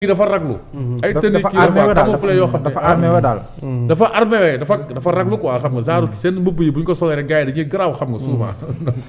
dafa raglu. ay dafa armé wa daal dafa armé wa daal. dafa armé dafa raglu quoi xam nga genre seen mbubb yi bu ñu ko solee rek gars yi dañuy garaaw xam nga souvent.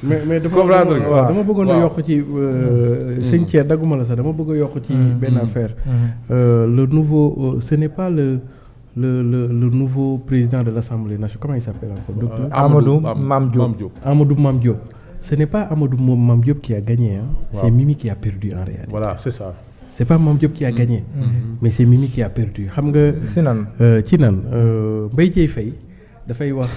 mais dama bëggoon a yokk ci sëñ Thier dagguma la sax dama bëgg a yokk ci benn affaire. Le nouveau ce n'est pas le nouveau président de l'Assemblée nationale, comment il s'appelle encore? Docteur Amadou Mame Diop. Amadou Mame Diop. Ce n'est pas Amadou Mame Diop qui a gagné, hein. Wow. C'est Mimi qui a perdu en réalité. Voilà, c'est ça. C'est pas Mame Diop qui a gagné, mais c'est Mimi qui a perdu. Xam nga si nan ci nan Mbaye Dièye Faye dafay wax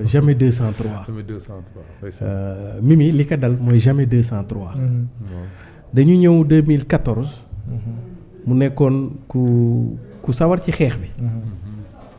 jamais 203. Jamais 203. Mimi li ko dal mooy jamais 203. dañu ñëw 2014. mu nekkoon ku sawar ci xeex bi.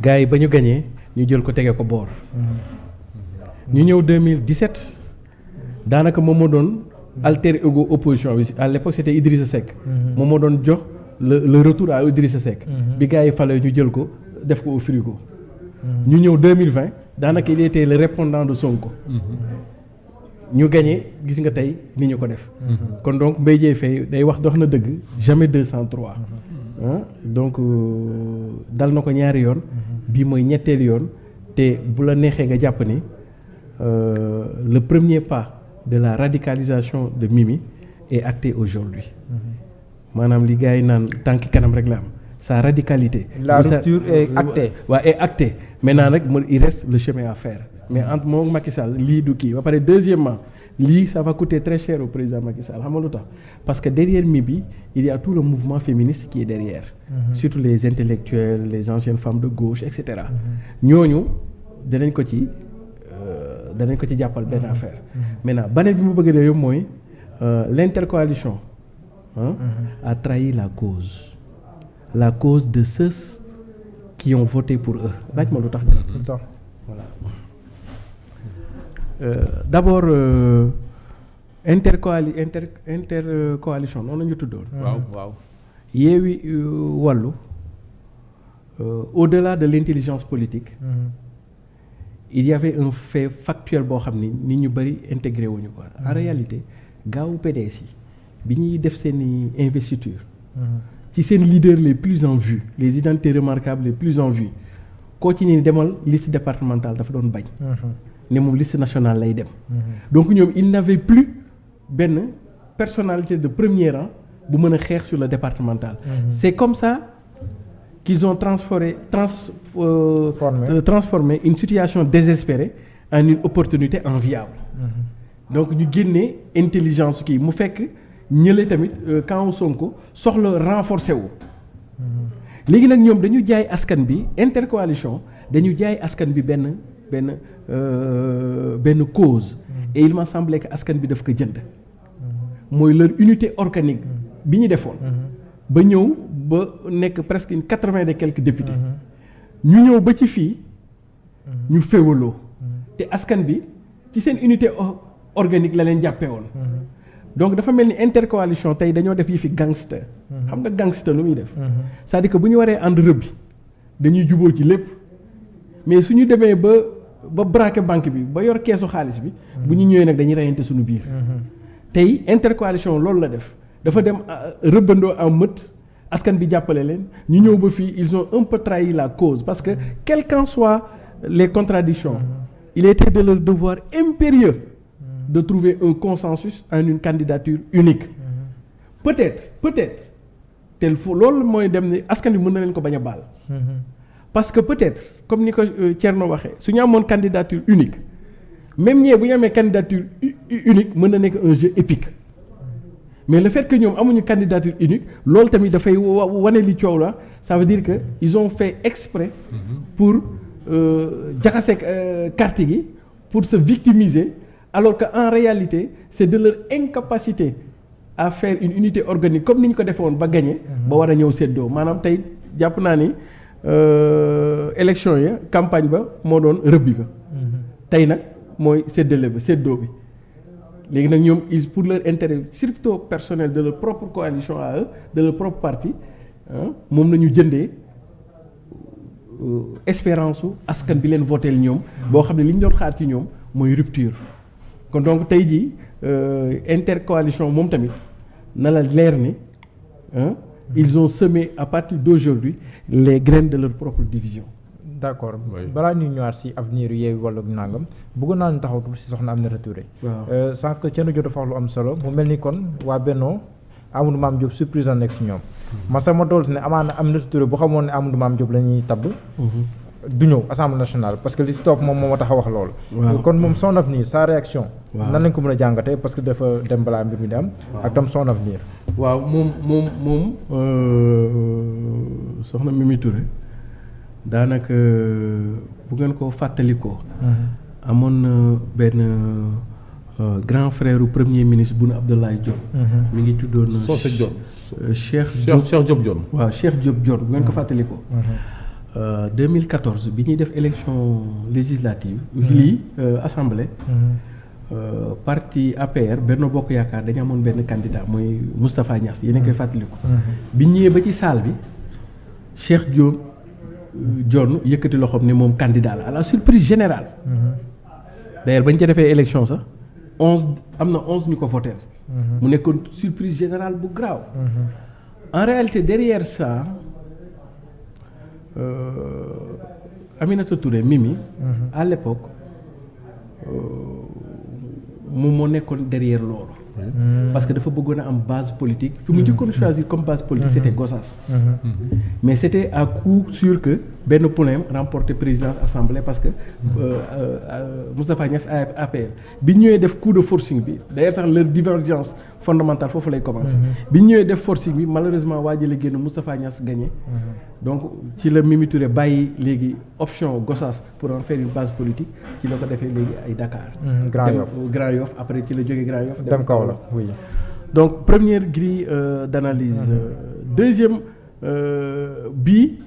gars yi ba ñu gañee ñu jël ko tege ko boor. ñu ñëw 2017 daanaka moom moo doon alter ego opposition bi à l'époque c'était Idrissa Seck. moom moo doon jox le retour à Idrissa Seck. bi gars yi fale ñu jël ko def ko au frigo. ñu ñëw 2020 daanaka il était le répondant de Sonko. ñu gagné gis nga tey ni ñu ko def. kon donc Mbaye Dièye Faye day wax dox na dëgg jamais 203. donc dal na ko ñaari yoon. bii mooy ñetteelu yoon te bu la neexee nga jàpp ni le premier pas de la radicalisation de Mimi est acté aujourd'hui. maanaam li gars yi naan tànki kanam rek la am sa radicalité. La rupture est actée. waaw est actée maintenant nag il reste le chemin à faire. mais entre moom Macky Sall lii du kii ba pare deuxièmement lii ça va coûter très cher au président Macky Sall xam nga lu tax parce que derrière Mimi il y a tout le mouvement féministe qui est derrière. Surtout les intellectuels les anciennes femmes de gauche et cetera. ñooñu danañ ko ci jàppal benn affaire. maintenant beneen bi mu bëgg a def mooy l'intercoalition a trahi la cause de ceux qui ont voté pour eux laaj ma lu tax. voilà. D'abord intercoalition noonu la ñu tuddoon. waaw. Yewwi Wallu au-delà de l'intelligence politique. Il y avait un fait factuel boo xam ni nit ñu bari intégré wuñu ko. En réalité gaawu PDS yi bi ñuy def seeni investiture. ci seen leaders les plus en vue les identités remarquables les plus en vue koo ci ni demal liste départementale dafa doon bañ. ne moom liste nationale lay dem. donc ñoom il n'avait plus benn personnalité de premier rang bu mën a xeex sur le départemental. C'est comme ça qu'ils ont transformé une situation désespérée en une opportunité enviable. donc ñu génnee intelligence kii mu fekk ñële tamit camp Sonko soxla renforcer wu. léegi nag ñoom dañu jaay askan bi intercoalition dañu jaay askan bi benn cause. et il m'a semblé que askan bi daf ko jënd. mooy leur unité organique bi ñu defoon. ba ñëw ba nekk presque 80 et quelques députés. ñu ñëw ba ci fii ñu féewaloo. te askan bi ci seen unité organique la leen jàppee woon. donc dafa mel ni intercoalition tey dañoo def yi fi gangster. xam nga gangster lu muy def. c'est-à-dire que bu ñu waree ànd rëbbi dañuy juboo ci lépp mais su ñu demee ba braquer banque bi ba yor keesu xaalis bi. bu ñu ñëwee nag dañuy reyante suñu biir. tey intercoalition loolu la def dafa dem rëbbandoo en meute askan bi jàppale leen ñu ñëw ba fii ils ont un peu trahi la cause parce que quelles qu'en soient les contradictions il était de leur devoir impérieux de trouver un consensus en une candidature unique. peut-être tel foo loolu mooy dem ni askan bi mën na leen ko bañ a baal. parce que peut-être comme ni ko Thierno waxee su ñu amoon candidature unique même ñee bu ñu amee candidature unique mën na nekk un jeu épique mais le fait que ñoom amuñu candidature unique loolu tamit dafay wane li coow la ça veut dire que ils ont fait exprès pour jaxase carte gi pour se victimiser alors que en réalité c'est de leur incapacité à faire une unité organique comme ni ñu ko defoon ba gagner ba war a ñëw séddoo maanaam tey jàpp naa ni élection ya campagne ba moo doon rëbbi ba tey nag mooy séddale ba séddoo bi léegi nag ñoom ils pour leur intérêt surtout personnel de leur propre coalition à eux de leur propre parti moom la ñu jëndee espérance su askan bi leen voteel ñoom boo xam ne li ñu doon xaar ci ñoom mooy rupture kon donc tey jii intercoalition moom tamit na la leer ni ils ont semé à partir d'aujourd'hui les graines de leur propre division. d'accord balaa ñuy ñëwaat si avenir Yewwi Wallu nangam bëggoon naa ñu taxaw tuuti si soxna Aminata Touré. waaw sànq Thierno Diop dafa wax lu am solo mu mel ni kon waa Benno Amadou Mame Diop surprise la nekk si ñoom. man sax ma toll si ne amaana Aminata Touré bu xamoon ne Amadou Mame Diop la ñuy tabb. du ñëw assemblée nationale parce que li si topp moom moo ma tax a wax loolu. kon moom son avenir sa réaction. nan lañ ko mën a jàngatee parce que dafa dem balaa mbir mi di am. ak tam son avenir. waaw moom soxna Mimi Touré daanaka bu ngeen ko fàttalikoo. amoon na benn grand frère du premier ministre Boun Abdallah Dionne. mi ngi tuddoon Socé Dione. Cheikh Diop Dione. waaw Cheikh Diop Dione bu ngeen ko fàttalikoo. 2014 bi ñuy def élection législative. lii assemblée. Parti APR Benno Bokk Yaakaar dañu amoon benn candidat mooy Moustapha Niasse yéen a koy fàttaliku. bi ñëwee ba ci salle bi Cheikh Diop Dione yëkkati loxoom ne moom candidat la à la surprise générale. d'ailleurs bañ ca defee élection sax 11 ñu ko voteel. mu nekkoon surprise générale bu grave. en réalité derrière ça Aminata Touré Mimi. à l'époque moom moo nekkoon derrière loolu. parce que dafa bëggoon a am base politique. fi mu njëkkoon choisir comme base politique c'était Gossas. mais c'était à coup sûr que benn poulain remporté présidence assemblée parce que Moustapha Niasse APR bi ñëwee def coup de forcing bi d'ailleurs sax leur divergence fondamentale foofu lay commencer. bi ñëwee def forcing bi malheureusement waa ji la génn Moustapha Niasse gagné. donc ci la Mimi Touré bàyyi léegi option Gossas pour en faire une base politique ci la ko defee léegi ay Dakar. Grand Yoff après ci la jógee Grand Yoff dem Kaolack oui. donc première grille d'analyse. Deuxième bii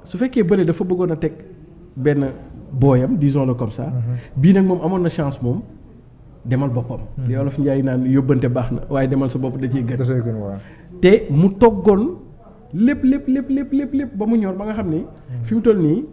su fekkee bële dafa bëggoon a teg benn booyam disons-le comme ça. bii nag moom amoon na chance moom demal boppam. li Wolof Njaay naan yóbbante baax na waaye demal sa bopp da ciy gën. te mu toggoon lépp ba mu ñor ba nga xam ni. fi mu toll nii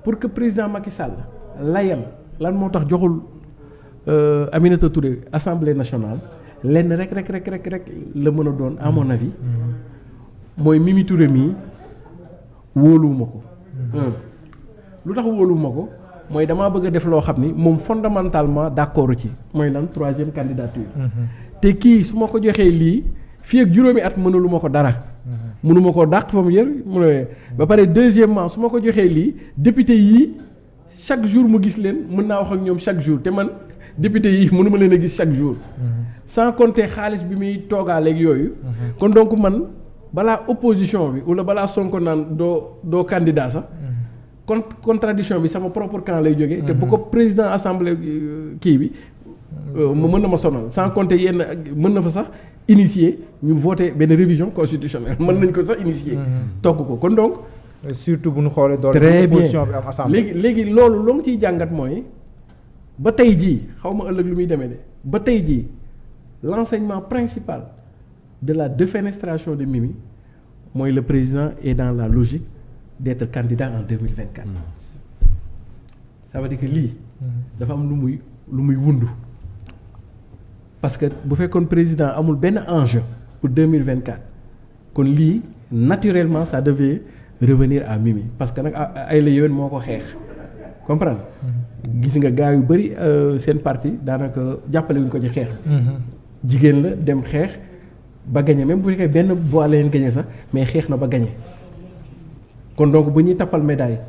pour que président Macky Sall layal lan moo tax joxul Aminata Touré Assemblée nationale lenn rek la mën a doon à mon avis mooy Mimi Touré mii wóoluwuma ko. lu tax wóoluwuma ko mooy damaa bëgg a def loo xam ni moom fondamentalement d'accord ci mooy lan 3e candidature. te kii su ma ko joxee lii fii ak juróomi at mënuluma ko dara. mënuma koo dàq fa mu yër mu ne ba pare deuxièmement su ma ko joxee lii député yii chaque jour mu gis leen mën naa wax ak ñoom chaque jour te man député yi mënuma leen a gis chaque jour. sans compter xaalis bi muy toogaaleeg yooyu. kon donc man balaa opposition bi wala balaa Sonko naan doo candidat sax. contradiction bi sama propre camp lay jógee. te bu ko président assemblée kii bi mën na ma sonal sans compter yenn mën na fa sax initier ñu voter benn révision constitutionnelle mën nañ ko sax initier. togg ko kon donc. surtout bu ñu xoolee doole opposition bi am assemblée. léegi loolu loo ciy jàngat mooy ba tey jii xaw ma ëllëg lu muy demee de ba tey jii l'enseignement principal de la défenestration de Mimi mooy le président est dans la logique d'être candidat en 2024. ça veut dire que lii. dafa am lu muy wundu parce que bu fekkoon président amul benn enjeu pour 2024 kon lii naturellement ça devait revenir à Mimi parce que nag ay la yéwén moo ko xeex comprendre gis nga gars yu bëri seen parti daanaka jàppale wuñ ko ci xeex. jigéen la dem xeex ba gagné même bu fekkee benn voix la leen gagné sax mais xeex na ba gagné kon donc bu ñuy tappal médaille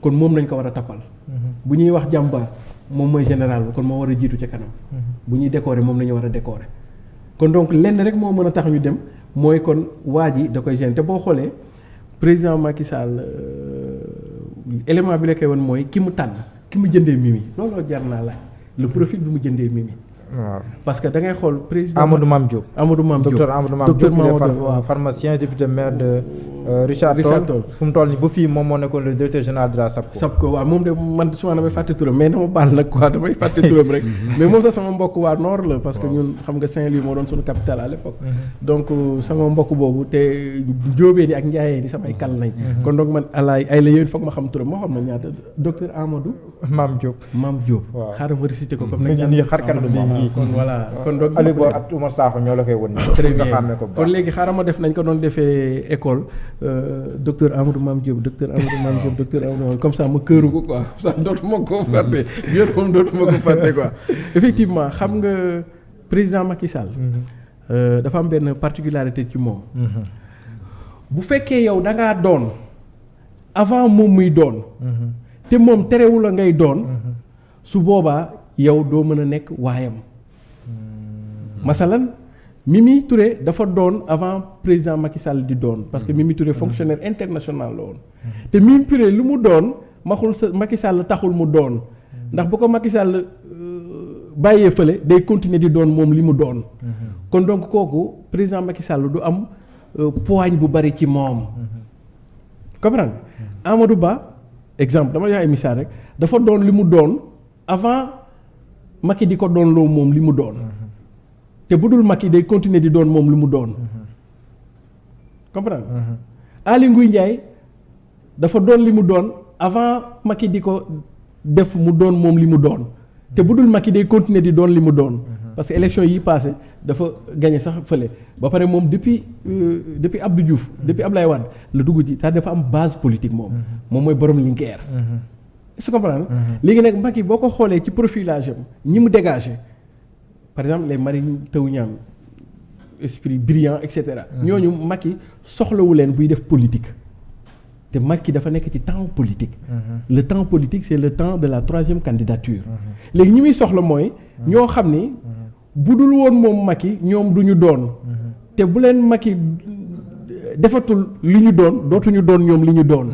kon moom nañ ko war a tappal. bu ñuy wax jàmbaar moom mooy général bi kon moo war a jiitu ca kanam. bu ñuy décorer moom nañu war a décorer kon donc lenn rek moo mën a tax ñu dem mooy kon waa ji da koy gêner te boo xoolee président Macky Sall élément bi la koy woon mooy ki mu tànn ki mu jëndee Mimi looloo jar naa laaj le profil bi mu jëndee Mimi. waaw parce que da ngay xool président Amadou Mame Diop. docteur Amadou Mame Diop waaw pharmacien député maire de Richard Toll fu mu toll nii ba fii moom moo nekkoon le directeur général de la SAPCO. waaw moom de man souvent damay fàtte turam mais dama baal nag quoi damay fàtte turam rek mais moom sax sama mbokk waa Nord la parce que ñun xam nga Saint-Louis moo doon suñu capitale à l'époque donc sama mbokk boobu te Njóobeen yi ak Njaayeen yi samay kal nañ kon donc man alaay ay la yéen foog ma xam turam moo xam na ñaata docteur Amadou Mame Diop xaaral ma récité ko comme ni xar kanam bi kon voilà kon donc Ali Bo ak Oumar Sakho ñoo la koy won très bien kon léegi xaaral ma def nañ ko doon defee école docteur Amadou Mame Diop docteur Amadou comme ça ma këru ko quoi ça dootuma ko fàtte yéen moom dootuma ko fàtte quoi effectivement xam nga président Macky Sall dafa am benn particularité ci moom bu fekkee yow da ngaa doon avant moom muy doon te moom terewul a ngay doon su boobaa yow doo mën a nekk waayam masalan Mimi Touré dafa doon avant président Macky Sall di doon parce que Mimi Touré fonctionnaire international la woon te Mimi Touré lu mu doon maxul sa Macky Sall taxul mu doon ndax bu ko Macky Sall bàyyee fële day continuer di doon moom li mu doon kon donc kooku président Macky Sall du am poigne bu bari ci moom comprendre Amadou Ba exemple dama joxe ay misaal rek dafa doon li mu doon avant Macky di ko doon loo moom li mu doon te bu dul Macky day continuer di doon moom li mu doon comprendre Aly Ngouille Ndiaye dafa doon li mu doon avant Macky di ko def mu doon moom li mu doon te bu dul Macky day continuer di doon li mu doon parce que élection yi passé dafa gagné sax fële ba pare moom depuis Abdou Diouf depuis Ablaye Wade la dugg ci dafa am base politique moom mooy borom Linguère est-ce que comprendre léegi nag Macky boo ko xoolee ci profilage am ñi mu dégagé par exemple les Mary Teuw Niane esprit brillant et cetera ñooñu Macky soxlawu leen buy def politique te Macky dafa nekk ci temps politique le temps politique c'est le temps de la 3e candidature léegi ñi muy soxla mooy ñoo xam ni bu dul woon moom Macky ñoom du ñu doon te bu leen Macky defatul li ñu doon dootuñu doon ñoom li ñu doon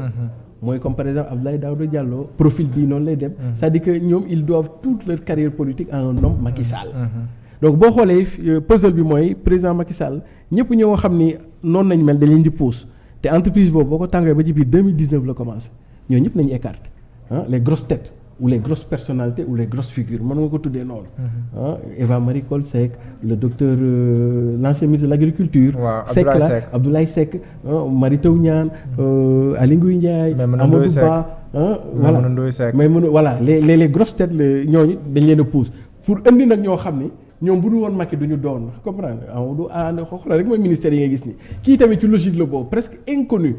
mooy comme par exemple Abdoulaye Daouda Diallo profil bii noonu lay dem c'est-à-dire que ñoom ils doivent toute leur carrière politique à un homme Macky Sall donc boo xoolee puzzle bi mooy président Macky Sall ñëpp ñoo xam ni noonu nañ mel dañ leen di pousse te entreprise boobu boo ko tàngee ba ci biir 2019 la commencé ñoo ñëpp nañu écarté les grosses têtes ou les grosses personnalités ou les grosses figures mën nga ko tuddee noonu Eva Marie Coll Seck le docteur l'ancien ministre de l'agriculture Seck la Abdoulaye Seck Mary Teuw Niane Aly Ngouille Ndiaye Amadou Ba voilà mais voilà les grosses têtes ñooñu dañ leen a pousse pour indi nag ñoo xam ni ñoom bu du woon Macky du ñu doon comprendre Amadou xoolal rek mooy ministère yi nga gis ni kii tamit ci logique la boobu presque inconnu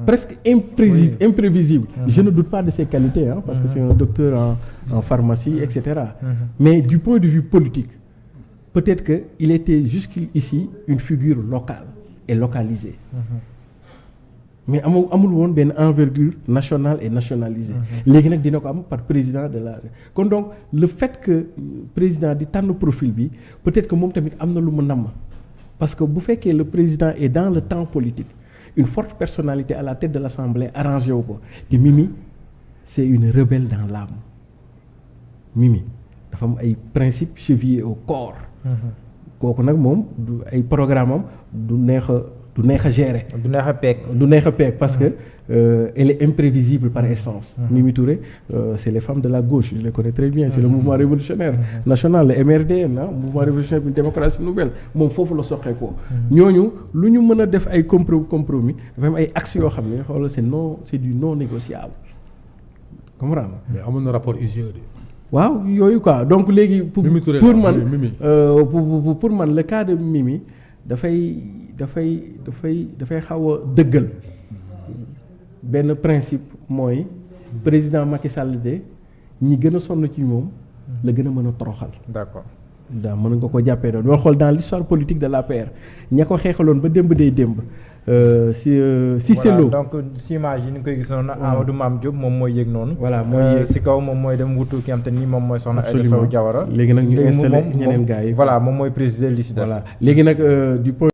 presque imprévisible je ne doute pas de ses qualités parce que c'est un docteur en pharmacie etc mais du point de vue politique peut-être que il était jusqu'ici une figure locale et localisée mais amul woon benn envergure nationale et nationalisée léegi nag dina ko am par président de la kon donc le fait que président di tànn profil bi peut-être que moom tamit am na lu mu namm parce que bu fekkee le président est dans le temps politique une forte personnalité à la tête de l'Assemblée arrangé wu ko te Mimi c'est une rebelle dans l'âme Mimi dafa am ay principes chevillés au corps kooku nag moom du ay programme am du neex a gérer du neex a peeg parce que elle est imprévisible par essence Mimi Touré c'est les femmes de la gauche je les connais très bien c'est le mouvement révolutionnaire national le MRDN mouvement révolutionnaire une démocratie nouvelle moom foofu la soxee ko ñooñu lu ñu mën a def ay compromis dafa am ay axes yoo xam ne xoolal c'est du non négociable comprendre mais amoon na rapport IGE de waaw yooyu quoi donc léegi pour man le cas de Mimi dafay xaw a dëggal benn principe mooy président Macky Sall de ñi gën a sonn ci moom la gën a mën a toroxal. d'accord daa mën nga ko jàppee doon doo xool dans l'histoire politique de l'APR ña ko xeexaloon ba démb day démb Cissé Lo donc si image yi ni koy gis noonu Amadou Mame Diop moom mooy yëg noonu voilà mooy yëg si kaw moom mooy dem wutu ki am te ni moom mooy soxna Aïda Sow Diawara léegi nag ñu installé ñeneen gars yi voilà moom mooy président li si des voilà léegi nag du point